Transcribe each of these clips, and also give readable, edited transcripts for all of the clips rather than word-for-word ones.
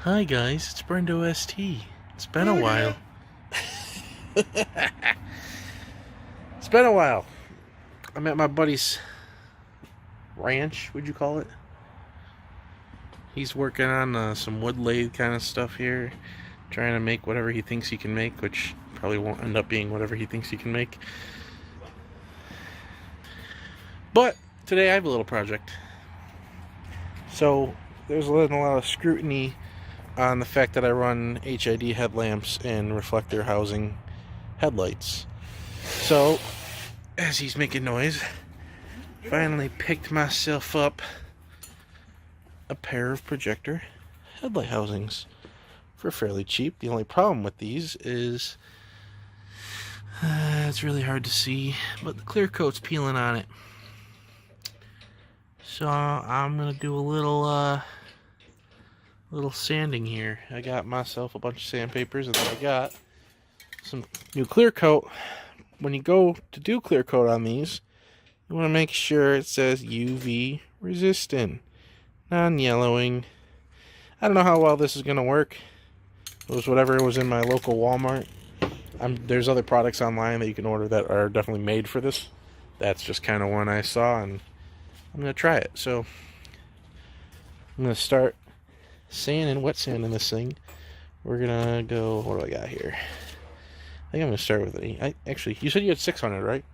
Hi guys, it's Brendo ST. It's been a while. It's been a while. I'm at my buddy's ranch, would you call it? He's working on some wood lathe kind of stuff here, trying to make whatever he thinks he can make, which probably won't end up being whatever he thinks he can make. But today I have a little project. So there's a lot of scrutiny on the fact that I run HID headlamps and reflector housing headlights. So, as he's making noise, finally picked myself up a pair of projector headlight housings for fairly cheap. The only problem with these is it's really hard to see, but the clear coat's peeling on it. So I'm gonna do a little sanding here. I got myself a bunch of sandpapers, and then I got some new clear coat. When you go to do clear coat on these, you want to make sure it says UV resistant, non-yellowing. I don't know how well this is going to work. It was whatever was in my local Walmart. There's other products online that you can order that are definitely made for this. That's just kind of one I saw, and I'm going to try it. So I'm going to start wet sanding this thing. We're going to go, what do I got here? I think I'm going to start with it. Actually, you said you had 600, right?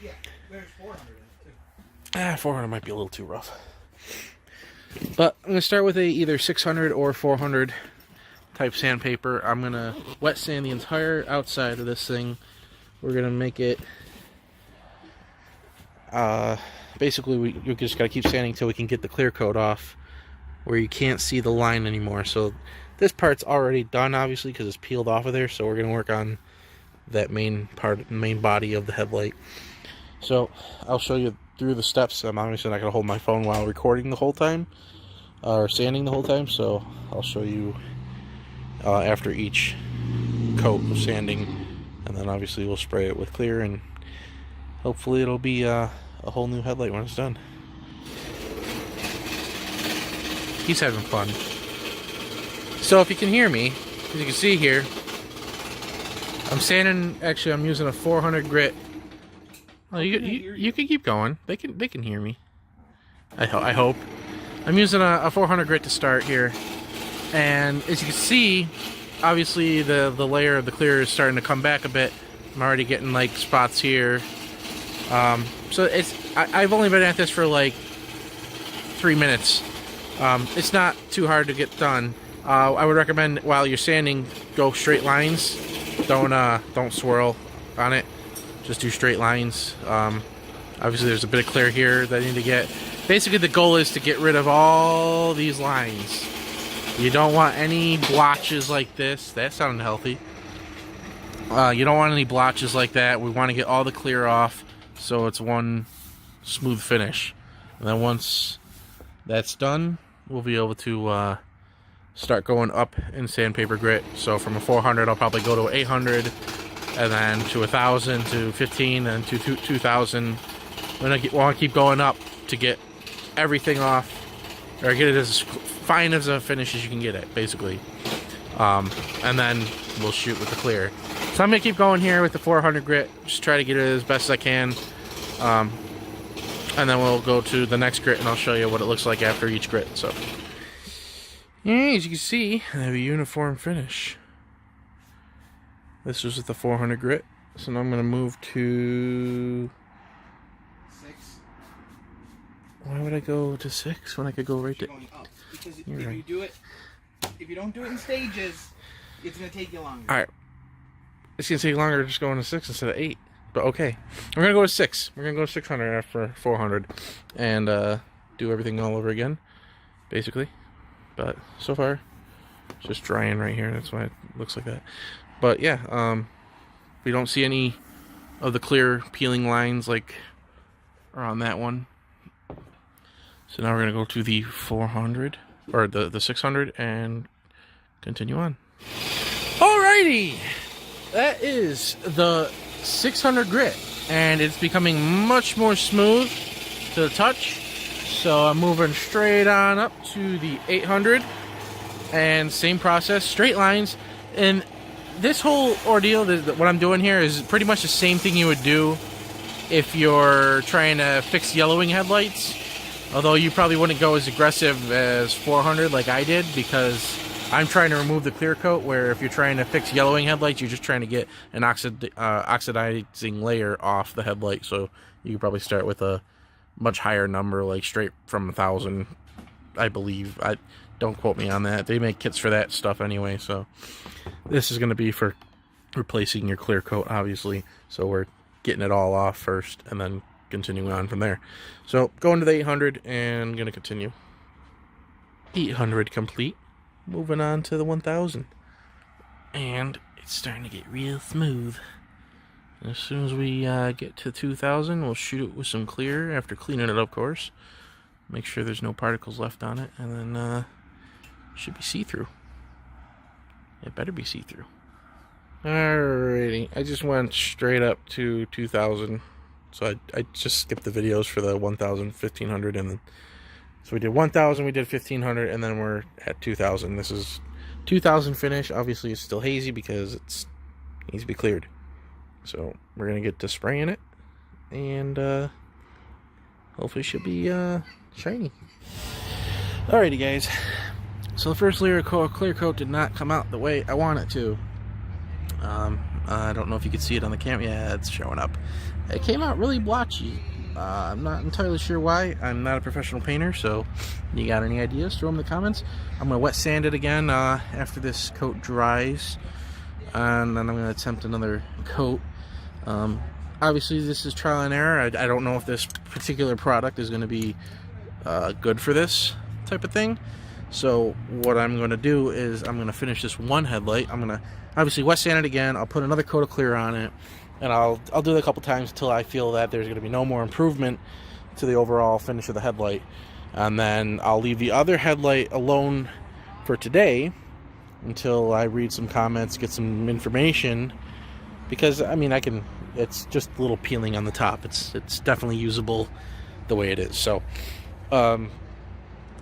Yeah, there's 400 in it too. 400 might be a little too rough. But I'm going to start with either 600 or 400 type sandpaper. I'm going to wet sand the entire outside of this thing. We're going to make it, basically you just got to keep sanding until we can get the clear coat off, where you can't see the line anymore. So this part's already done, obviously, because it's peeled off of there. So we're going to work on that main body of the headlight. So I'll show you through the steps. I'm obviously not going to hold my phone while recording the whole time, or sanding the whole time. So I'll show you after each coat of sanding, and then obviously we'll spray it with clear, and hopefully it'll be a whole new headlight when it's done. He's having fun. So if you can hear me, as you can see here, I'm sanding. Actually, I'm using a 400 grit. Oh, you can keep going. They can hear me. I hope. I'm using a 400 grit to start here, and as you can see, obviously the layer of the clear is starting to come back a bit. I'm already getting like spots here. So I've only been at this for like 3 minutes. It's not too hard to get done. I would recommend while you're sanding, go straight lines. Don't swirl on it. Just do straight lines. Obviously, there's a bit of clear here that I need to get. Basically, the goal is to get rid of all these lines. You don't want any blotches like this. That sounded healthy. You don't want any blotches like that. We want to get all the clear off, so it's one smooth finish. And then once that's done, we'll be able to start going up in sandpaper grit. So from a 400, I'll probably go to 800, and then to 1,000, to 15, and to 2,000. Then I want to keep going up to get everything off, or get it as fine as a finish as you can get it, basically. And then we'll shoot with the clear. So I'm gonna keep going here with the 400 grit. Just try to get it as best as I can. And then we'll go to the next grit, and I'll show you what it looks like after each grit. So, yeah, as you can see, I have a uniform finish. This was with the 400 grit. So now I'm going to move to 6. Why would I go to 6 when I could go right to... Going up. Because if right. you don't do it in stages, it's going to take you longer. Alright. It's going to take longer to just go into 6 instead of 8. But okay, we're going to go with 6. We're going to go 600 after 400 and do everything all over again, basically. But so far, it's just drying right here. That's why it looks like that. But yeah, we don't see any of the clear peeling lines like are on that one. So now we're going to go to the 400, or the 600, and continue on. Alrighty! That is the 600 grit, and it's becoming much more smooth to the touch. So I'm moving straight on up to the 800. and same process, straight lines. And this whole ordeal, what I'm doing here, is pretty much the same thing you would do if you're trying to fix yellowing headlights. Although you probably wouldn't go as aggressive as 400 like I did, because I'm trying to remove the clear coat, where if you're trying to fix yellowing headlights, you're just trying to get an oxidizing layer off the headlight. So you could probably start with a much higher number, like straight from 1,000, I believe. Don't quote me on that. They make kits for that stuff anyway. So this is going to be for replacing your clear coat, obviously. So we're getting it all off first and then continuing on from there. So going to the 800 and going to continue. 800 complete. Moving on to the 1000. And it's starting to get real smooth. As soon as we get to 2000, we'll shoot it with some clear after cleaning it up, of course. Make sure there's no particles left on it, and then should be see-through. It better be see-through. Alrighty, I just went straight up to 2000. So I just skipped the videos for the 1000, 1500, and then so we did 1000, we did 1500, and then we're at 2000. This is 2000 finish. Obviously, it's still hazy because it needs to be cleared. So we're gonna get to spraying it, and hopefully, it should be shiny. Alrighty, guys. So the first layer of clear coat did not come out the way I want it to. I don't know if you can see it on the camera. Yeah, it's showing up. It came out really blotchy. I'm not entirely sure why. I'm not a professional painter, so you got any ideas, throw them in the comments. I'm going to wet sand it again after this coat dries, and then I'm going to attempt another coat. Obviously, this is trial and error. I don't know if this particular product is going to be good for this type of thing. So what I'm going to do is I'm going to finish this one headlight. I'm going to obviously wet sand it again. I'll put another coat of clear on it, and I'll do it a couple times until I feel that there's going to be no more improvement to the overall finish of the headlight. And then I'll leave the other headlight alone for today until I read some comments, get some information, because I mean it's just a little peeling on the top. It's definitely usable the way it is. So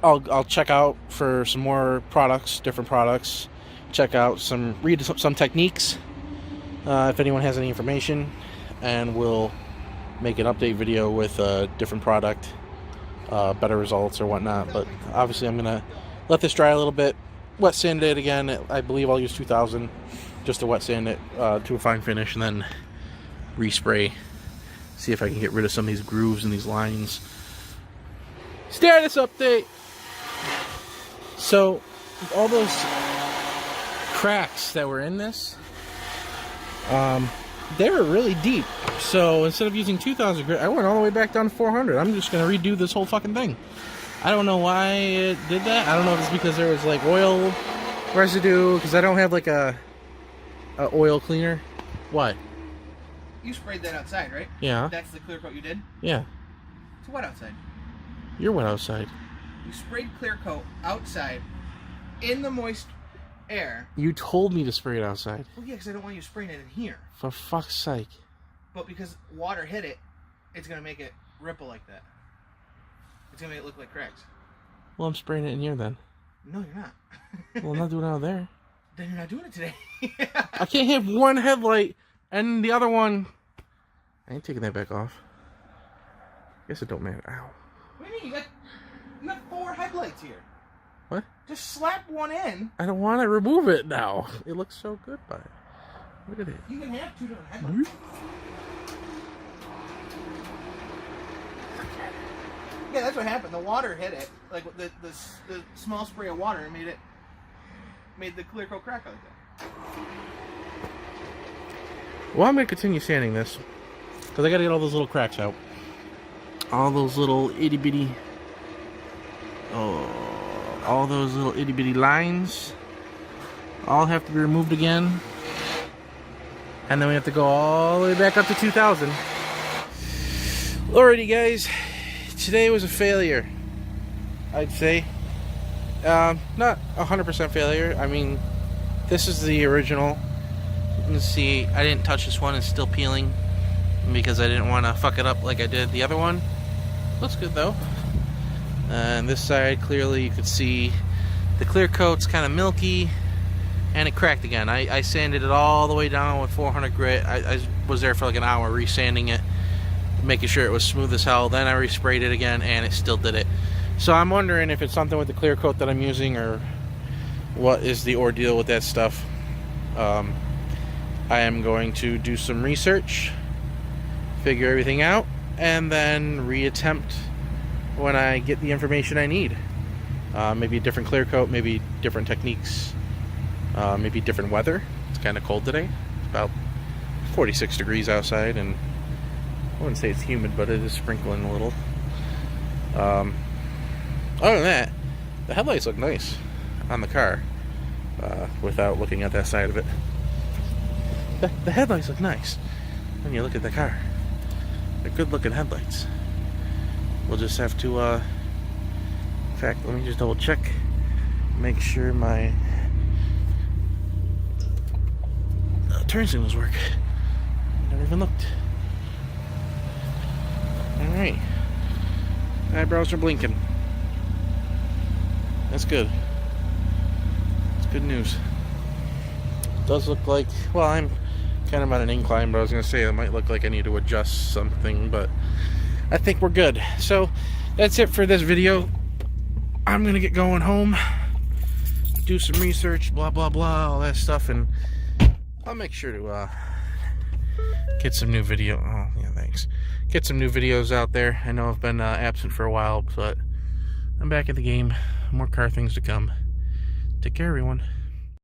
I'll check out for some more products, different products. Read some techniques if anyone has any information, and we'll make an update video with a different product, better results or whatnot. But obviously I'm gonna let this dry a little bit, wet sand it again. I believe I'll use 2000 just to wet sand it to a fine finish, and then respray, see if I can get rid of some of these grooves and these lines. Status update. So all those cracks that were in this, they were really deep. So instead of using 2000 grit, I went all the way back down to 400. I'm just gonna redo this whole fucking thing. I don't know why it did that. I don't know if it's because there was like oil residue, because I don't have like a oil cleaner. What? You sprayed that outside, right? Yeah. That's the clear coat you did? Yeah. It's wet outside. You're wet outside. You sprayed clear coat outside in the moist air. You told me to spray it outside. Well, yeah, because I don't want you spraying it in here. For fuck's sake. But because water hit it, it's going to make it ripple like that. It's going to make it look like cracks. Well, I'm spraying it in here then. No, you're not. Well, I'm not doing it out there. Then you're not doing it today. I can't have one headlight and the other one. I ain't taking that back off. Guess it don't matter. Ow. What do you mean? You got 4 headlights here. What? Just slap one in. I don't want to remove it now. It looks so good by it. Look at it. You can have 2 different headlights. Yeah, that's what happened. The water hit it, like the small spray of water, and made the clear coat crack like that. Well, I'm gonna continue sanding this because I gotta get all those little cracks out. All those little itty bitty. All those little itty bitty lines. All have to be removed again. And then we have to go all the way back up to 2000. Alrighty, guys. Today was a failure, I'd say. Not 100% failure. I mean, this is the original. You can see I didn't touch this one. It's still peeling because I didn't want to fuck it up like I did the other one. Looks good though. And this side, clearly you could see the clear coat's kind of milky, and it cracked again. I sanded it all the way down with 400 grit. I was there for like an hour resanding it, making sure it was smooth as hell. Then I resprayed it again, and it still did it. So I'm wondering if it's something with the clear coat that I'm using, or what is the ordeal with that stuff. I am going to do some research, figure everything out, and then reattempt when I get the information I need. Maybe a different clear coat, maybe different techniques, maybe different weather. It's kind of cold today. It's about 46 degrees outside, and I wouldn't say it's humid, but it is sprinkling a little. Other than that, the headlights look nice on the car, without looking at that side of it. The headlights look nice when you look at the car. They're good looking headlights. We'll just have to, in fact, let me just double check, make sure my turn signals work. I never even looked. Alright. Eyebrows are blinking. That's good. It's good news. Does look like, well, I'm kind of on an incline, but I was going to say it might look like I need to adjust something, but I think we're good. So that's it for this video. I'm going to get going home, do some research, blah, blah, blah, all that stuff, and I'll make sure to get some new video. Oh, yeah, thanks. Get some new videos out there. I know I've been absent for a while, but I'm back at the game. More car things to come. Take care, everyone.